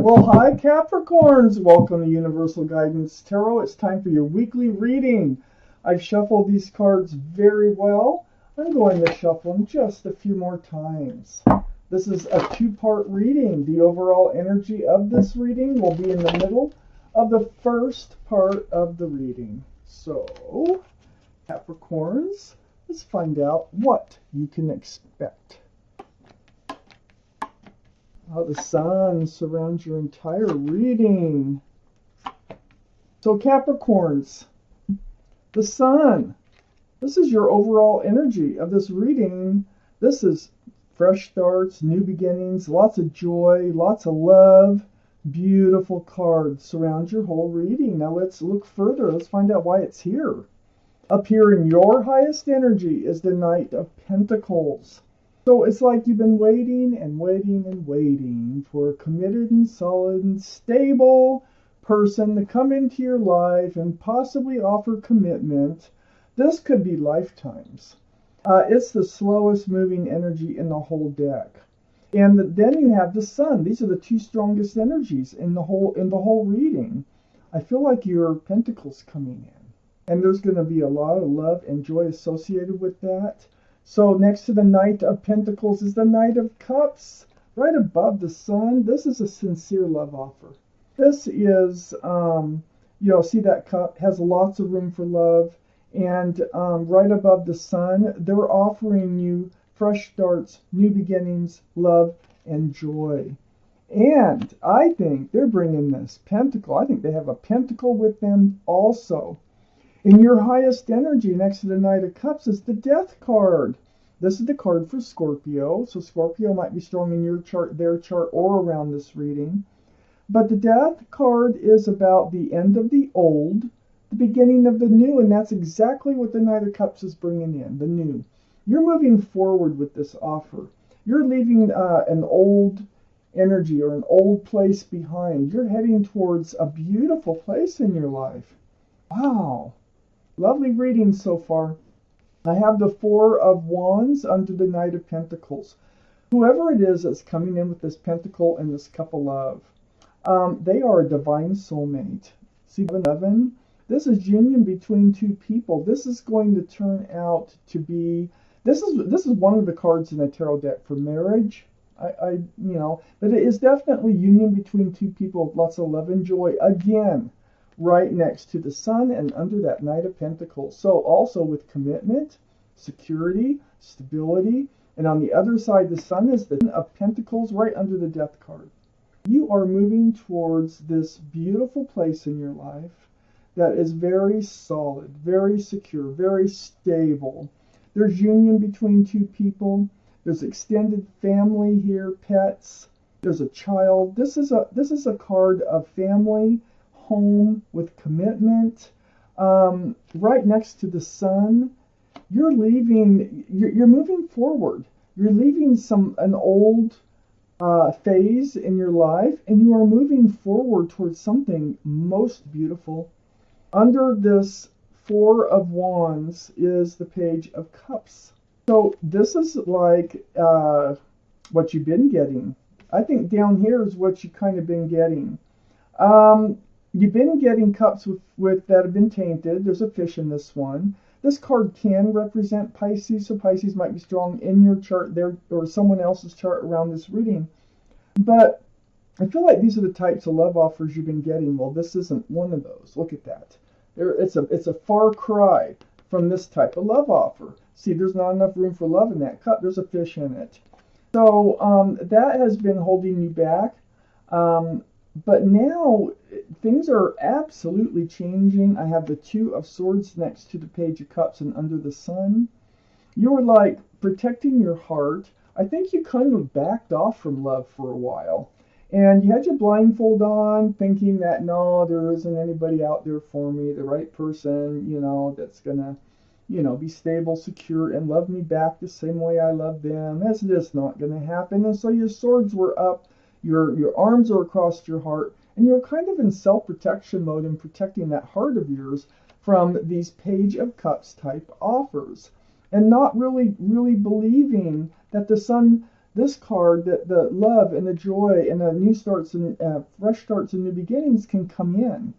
Well, hi Capricorns! Welcome to Universal Guidance Tarot. It's time for your weekly reading. I've shuffled these cards very well. I'm going to shuffle them just a few more times. This is a two-part reading. The overall energy of this reading will be in the middle of the first part of the reading. So, Capricorns, let's find out what you can expect. How the sun surrounds your entire reading. So Capricorns, the sun. This is your overall energy of this reading. This is fresh starts, new beginnings, lots of joy, lots of love. Beautiful cards surround your whole reading. Now let's look further. Let's find out why it's here. Up here in your highest energy is the Knight of Pentacles. So it's like you've been waiting and waiting and waiting for a committed and solid and stable person to come into your life and possibly offer commitment. This could be lifetimes. It's the slowest moving energy in the whole deck. And then you have the sun. These are the two strongest energies in the whole reading. I feel like your pentacles coming in. And there's going to be a lot of love and joy associated with that. So next to the Knight of Pentacles is the Knight of Cups. Right above the sun, this is a sincere love offer. This is, see that cup has lots of room for love. And right above the sun, they're offering you fresh starts, new beginnings, love, and joy. And I think they're bringing this pentacle. I think they have a pentacle with them also. In your highest energy, next to the Knight of Cups, is the Death card. This is the card for Scorpio. So Scorpio might be strong in your chart, their chart, or around this reading. But the Death card is about the end of the old, the beginning of the new, and that's exactly what the Knight of Cups is bringing in, the new. You're moving forward with this offer. You're leaving an old energy or an old place behind. You're heading towards a beautiful place in your life. Wow. Lovely reading so far. I have the Four of Wands under the Knight of Pentacles. Whoever it is that's coming in with this pentacle and this cup of love, they are a divine soulmate. See, 11. This is union between two people. This is going to turn out to be. This is one of the cards in the tarot deck for marriage. But it is definitely union between two people with lots of love and joy. Again, right next to the sun and under that Knight of Pentacles. So also with commitment, security, stability. And on the other side, the sun is the Ten of Pentacles right under the Death card. You are moving towards this beautiful place in your life that is very solid, very secure, very stable. There's union between two people. There's extended family here, pets. There's a child. This is a card of family, home with commitment. Right next to the sun, you're moving forward. You're leaving an old phase in your life, and you are moving forward towards something most beautiful. Under this Four of Wands is the Page of Cups. So this is like what you've been getting. I think down here is what you've kind of been getting. You've been getting cups with that have been tainted. There's a fish in this one. This card can represent Pisces, so Pisces might be strong in your chart there or someone else's chart around this reading. But I feel like these are the types of love offers you've been getting. Well, this isn't one of those. Look at that. It's a far cry from this type of love offer. See, there's not enough room for love in that cup. There's a fish in it. So that has been holding you back. But now things are absolutely changing. I have the Two of Swords next to the Page of Cups and under the sun. You're like protecting your heart. I think you kind of backed off from love for a while. And you had your blindfold on, thinking that, no, there isn't anybody out there for me, the right person, that's going to, be stable, secure, and love me back the same way I love them. That's just not going to happen. And so your swords were up, your arms are across your heart, and you're kind of in self-protection mode and protecting that heart of yours from these Page of Cups type offers. And not really believing that the sun this card that the love and the joy and the new starts and fresh starts and new beginnings can come in.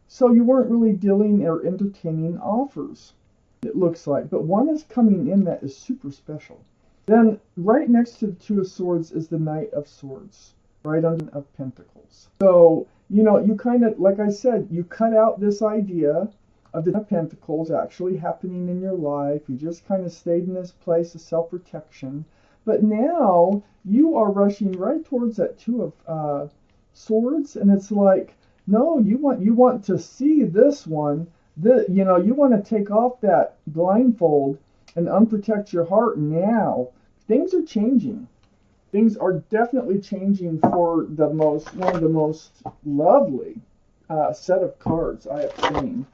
So you weren't really dealing or entertaining offers, it looks like. But one is coming in that is super special. Then right next to the Two of Swords is the Knight of Swords, right under of Pentacles. So, you know, you kind of, like I said, you cut out this idea of the Pentacles actually happening in your life. You just kind of stayed in this place of self-protection. But now you are rushing right towards that Two of Swords, and it's like, no, you want to see this one. You know, you want to take off that blindfold and unprotect your heart now. Things are changing. Things are definitely changing for one of the most lovely set of cards I have seen.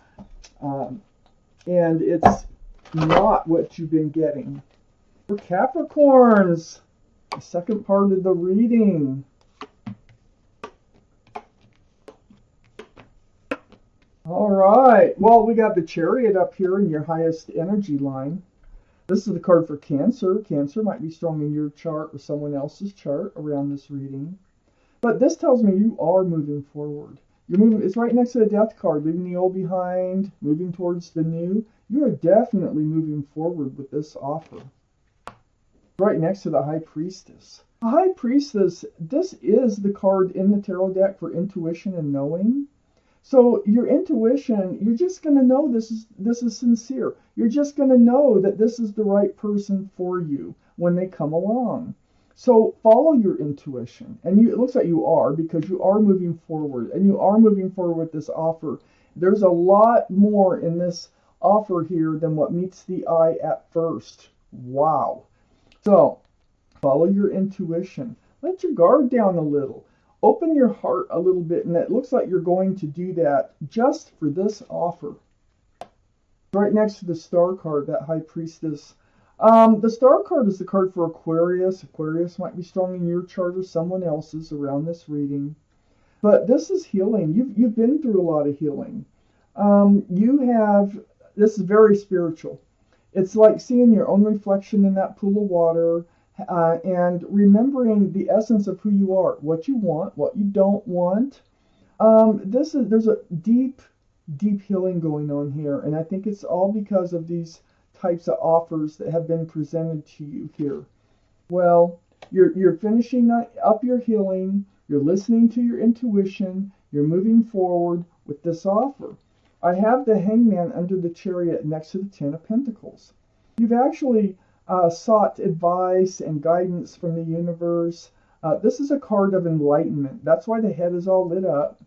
And it's not what you've been getting. For Capricorns, the second part of the reading. All right. Well, we got the Chariot up here in your highest energy line. This is the card for Cancer. Cancer might be strong in your chart or someone else's chart around this reading. But this tells me you are moving forward. You're moving. It's right next to the Death card, leaving the old behind, moving towards the new. You are definitely moving forward with this offer. Right next to the High Priestess. The High Priestess, this is the card in the tarot deck for intuition and knowing. So your intuition, you're just going to know this is sincere. You're just going to know that this is the right person for you when they come along. So follow your intuition. And it looks like you are, because you are moving forward. And you are moving forward with this offer. There's a lot more in this offer here than what meets the eye at first. Wow. So follow your intuition. Let your guard down a little. Open your heart a little bit, and it looks like you're going to do that just for this offer. Right next to the Star card, that High Priestess. The Star card is the card for Aquarius. Aquarius might be strong in your chart or someone else's around this reading. But this is healing. You've been through a lot of healing. This is very spiritual. It's like seeing your own reflection in that pool of water. And remembering the essence of who you are, what you want, what you don't want. There's a deep healing going on here, and I think it's all because of these types of offers that have been presented to you here. Well, you're finishing up your healing, you're listening to your intuition, you're moving forward with this offer. I have the Hangman under the Chariot next to the Ten of Pentacles. You've actually sought advice and guidance from the universe. This is a card of enlightenment. That's why the head is all lit up.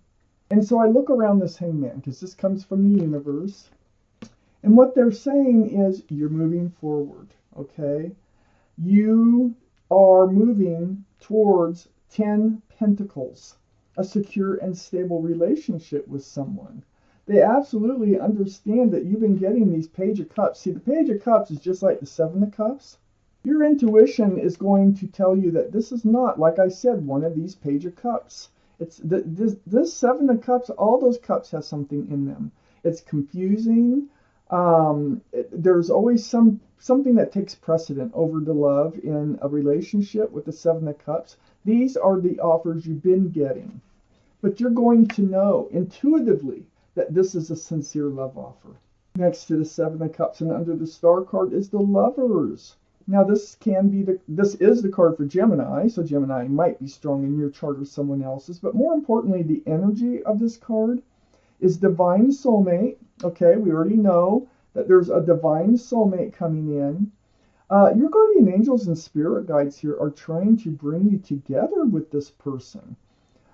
And so I look around this Hangman, because this comes from the universe. And what they're saying is you're moving forward, okay? You are moving towards 10 Pentacles, a secure and stable relationship with someone. They absolutely understand that you've been getting these Page of Cups. See, the Page of Cups is just like the Seven of Cups. Your intuition is going to tell you that this is not, like I said, one of these Page of Cups. It's this Seven of Cups, all those cups have something in them. It's confusing. There's always something that takes precedent over the love in a relationship with the Seven of Cups. These are the offers you've been getting. But you're going to know intuitively that this is a sincere love offer. Next to the Seven of Cups and under the Star card is the Lovers. Now this is the card for Gemini, so Gemini might be strong in your chart or someone else's, but more importantly, the energy of this card is divine soulmate. Okay, we already know that there's a divine soulmate coming in. Your guardian angels and spirit guides here are trying to bring you together with this person.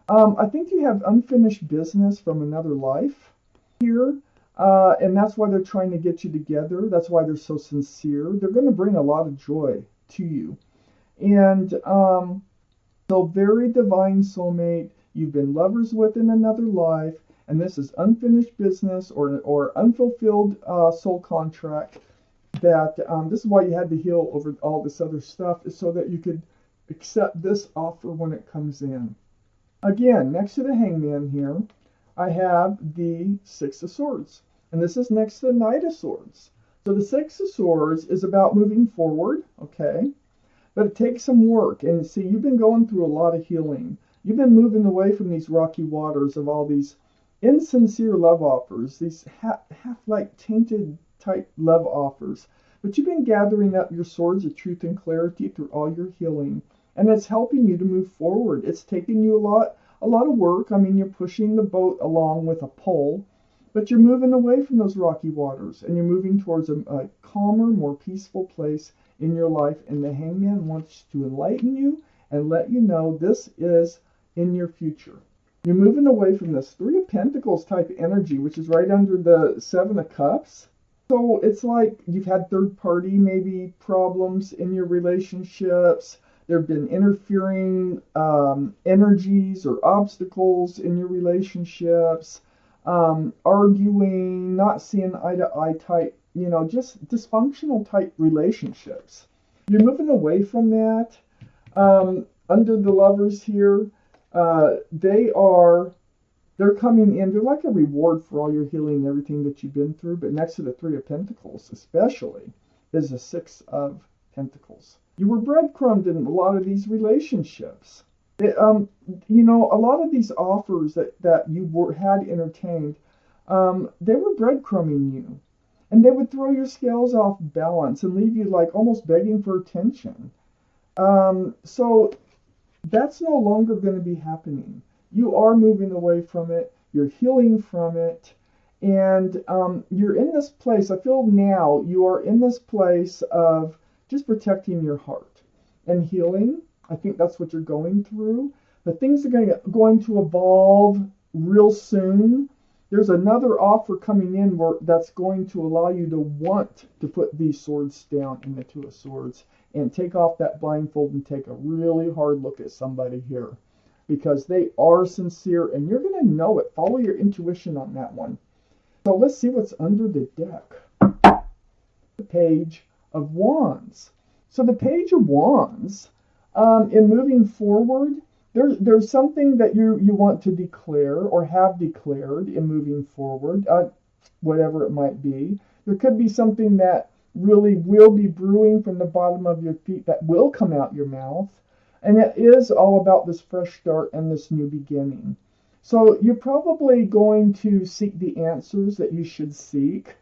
I think you have unfinished business from another life here, and that's why they're trying to get you together. That's why they're so sincere. They're going to bring a lot of joy to you. And so very divine soulmate, you've been lovers with in another life, and this is unfinished business or unfulfilled soul contract. That this is why you had to heal over all this other stuff, is so that you could accept this offer when it comes in. Again, next to the Hangman here, I have the Six of Swords. And this is next to the Knight of Swords. So the Six of Swords is about moving forward, okay? But it takes some work. And see, you've been going through a lot of healing. You've been moving away from these rocky waters of all these insincere love offers, these half like tainted type love offers. But you've been gathering up your swords of truth and clarity through all your healing. And it's helping you to move forward. It's taking you a lot of work. I mean, you're pushing the boat along with a pole, but you're moving away from those rocky waters and you're moving towards a calmer, more peaceful place in your life. And the Hangman wants to enlighten you and let you know this is in your future. You're moving away from this Three of Pentacles type energy, which is right under the Seven of Cups. So it's like you've had third party maybe problems in your relationships. There have been interfering energies or obstacles in your relationships, arguing, not seeing eye to eye type, just dysfunctional type relationships. You're moving away from that. Under the Lovers here, they're coming in. They're like a reward for all your healing and everything that you've been through. But next to the Three of Pentacles, especially, is the Six of Pentacles. You were breadcrumbed in a lot of these relationships. A lot of these offers that you had entertained, they were breadcrumbing you. And they would throw your scales off balance and leave you like almost begging for attention. So that's no longer going to be happening. You are moving away from it. You're healing from it. And you're in this place. I feel now you are in this place of just protecting your heart and healing. I think that's what you're going through. But things are going to evolve real soon. There's another offer coming in that's going to allow you to want to put these swords down in the Two of Swords and take off that blindfold and take a really hard look at somebody here, because they are sincere and you're going to know it. Follow your intuition on that one. So let's see what's under the deck. The Page of Wands. So the Page of Wands, in moving forward, there's something that you want to declare or have declared in moving forward, whatever it might be. There could be something that really will be brewing from the bottom of your feet that will come out your mouth. And it is all about this fresh start and this new beginning. So you're probably going to seek the answers that you should seek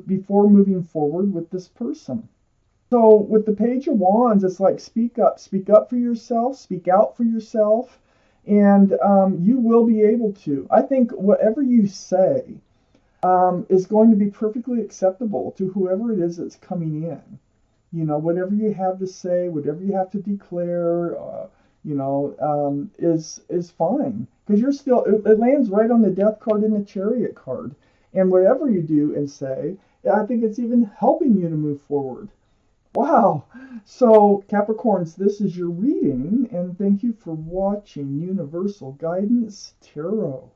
before moving forward with this person. So with the Page of Wands, it's like speak up for yourself, speak out for yourself, and you will be able to. I think whatever you say is going to be perfectly acceptable to whoever it is that's coming in. Whatever you have to say, whatever you have to declare, is fine. Because it lands right on the Death card and the Chariot card. And whatever you do and say, I think it's even helping you to move forward. Wow. So, Capricorns, this is your reading, and thank you for watching Universal Guidance Tarot.